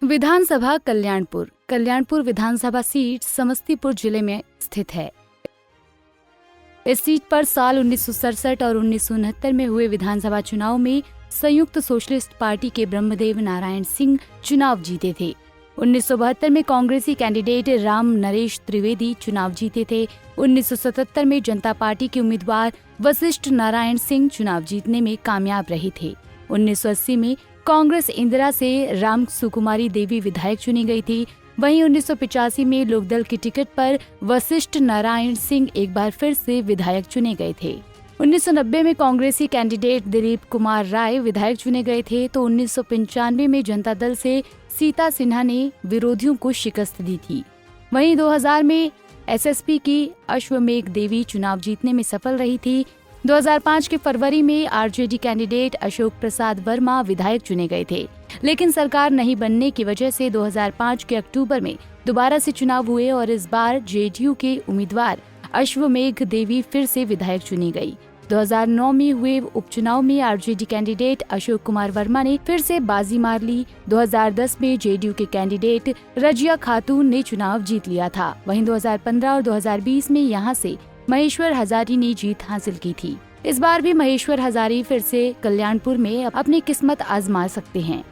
विधानसभा कल्याणपुर विधानसभा seat Samastipur जिले में स्थित है। इस सीट पर साल 1967 और 1969 में हुए विधानसभा चुनाव में संयुक्त सोशलिस्ट पार्टी के ब्रह्मदेव नारायण सिंह चुनाव जीते थे। 1972 में कांग्रेसी कैंडिडेट राम नरेश त्रिवेदी चुनाव जीते थे। 1977 में जनता पार्टी के उम्मीदवार वशिष्ठ नारायण सिंह चुनाव जीतने में कामयाब रहे थे। 1980 में कांग्रेस इंदिरा से राम सुकुमारी देवी विधायक चुनी गई थी। वहीं 1985 में लोकदल की टिकट पर वशिष्ठ नारायण सिंह एक बार फिर से विधायक चुने गए थे। 1990 में कांग्रेसी कैंडिडेट दिलीप कुमार राय विधायक चुने गए थे तो 1995 में जनता दल से सीता सिन्हा ने विरोधियों को शिकस्त दी थी। वहीं 2000 में एसएसपी की अश्वमेघ देवी चुनाव जीतने में सफल रही थी। 2005 के फरवरी में आरजेडी कैंडिडेट अशोक प्रसाद वर्मा विधायक चुने गए थे, लेकिन सरकार नहीं बनने की वजह से 2005 के अक्टूबर में दोबारा से चुनाव हुए और इस बार जेडीयू के उम्मीदवार अश्वमेघ देवी फिर से विधायक चुनी गई। 2009 में हुए उपचुनाव में आरजेडी कैंडिडेट अशोक कुमार वर्मा ने फिर से बाजी मार ली। 2010 में जेडीयू के कैंडिडेट रजिया खातून ने चुनाव जीत लिया था। वहीं 2015 और 2020 में यहां से महेश्वर हजारी ने जीत हासिल की थी। इस बार भी महेश्वर हजारी फिर से कल्याणपुर में अपनी किस्मत आजमा सकते हैं।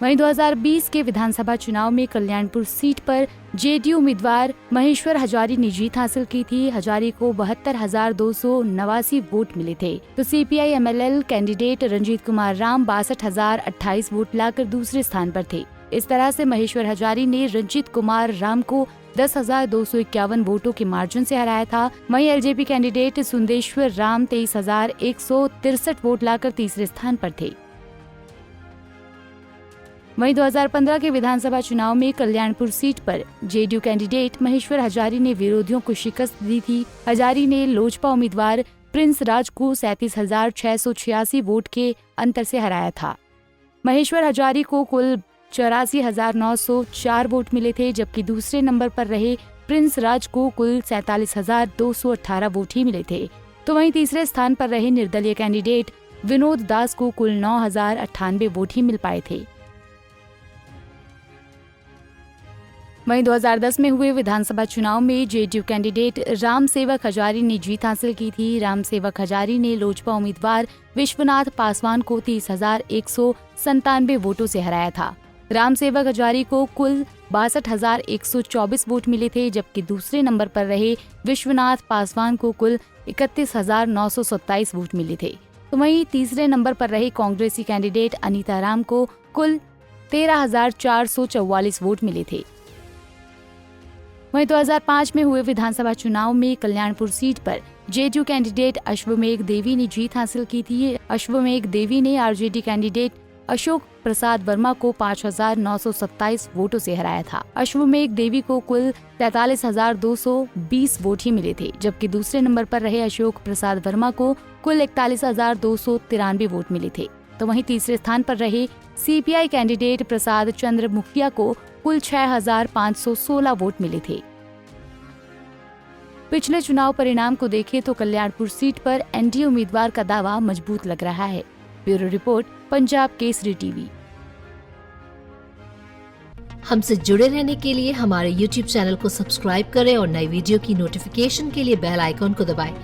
वहीं 2020 के विधानसभा चुनाव में कल्याणपुर सीट पर जेडीयू उम्मीदवार महेश्वर हजारी ने जीत हासिल की थी। हजारी को 72,289 वोट मिले थे तो CPI MLL candidate Ranjit Kumar Ram 62,028 vote लाकर दूसरे स्थान पर थे। इस तरह से महेश्वर हजारी ने रंजीत कुमार राम को 10,251 वोटों के मार्जिन से हराया था। वहीं LJP candidate Sundeshwar Ram 23,163 vote लाकर तीसरे स्थान पर थे। वहीं 2015 के विधानसभा चुनाव में कल्याणपुर सीट पर जेडीयू कैंडिडेट महेश्वर हजारी ने विरोधियों को शिकस्त दी थी। हजारी ने लोजपा उम्मीदवार प्रिंस राज को 37,686 वोट के अंतर से हराया था। महेश्वर हजारी को कुल 84,904 वोट मिले थे, जबकि दूसरे नंबर पर रहे प्रिंस राज को कुल 47,218 वोट ही मिले थे। तो वहीं तीसरे स्थान पर रहे निर्दलीय कैंडिडेट विनोद दास को कुल 9,098 वोट ही मिल पाए थे। वहीं 2010 में हुए विधानसभा चुनाव में जेडीयू कैंडिडेट राम सेवक हजारी ने जीत हासिल की थी। राम सेवक हजारी ने लोजपा उम्मीदवार विश्वनाथ पासवान को 30,197 वोटों से हराया था। राम सेवक हजारी को कुल 62,124 वोट मिले थे, जबकि दूसरे नंबर पर रहे विश्वनाथ पासवान को कुल 31,927 वोट मिले थे। तो वहीं तीसरे नंबर पर रहे कांग्रेसी कैंडिडेट अनीता राम को कुल 13,444 वोट मिले थे। वहीं 2005 में हुए विधानसभा चुनाव में कल्याणपुर सीट पर जेडीयू कैंडिडेट अश्वमेघ देवी ने जीत हासिल की थी। अश्वमेघ देवी ने आरजेडी कैंडिडेट अशोक प्रसाद वर्मा को 5,927 वोटों से हराया था। अश्वमेघ देवी को कुल 43,220 वोट ही मिले थे, जबकि दूसरे नंबर पर रहे अशोक प्रसाद वर्मा को कुल 41,293 वोट मिले थे। तो वहीं तीसरे स्थान पर रहे सीपीआई कैंडिडेट प्रसाद चंद्र मुखिया को कुल 6,516 वोट मिले थे। पिछले चुनाव परिणाम को देखें तो कल्याणपुर सीट पर एनडीए उम्मीदवार का दावा मजबूत लग रहा है। Bureau report, Punjab Kesari TV. हमसे जुड़े रहने के लिए हमारे YouTube चैनल को सब्सक्राइब करें और नई वीडियो की नोटिफिकेशन के लिए बेल आइकॉन को दबाएं।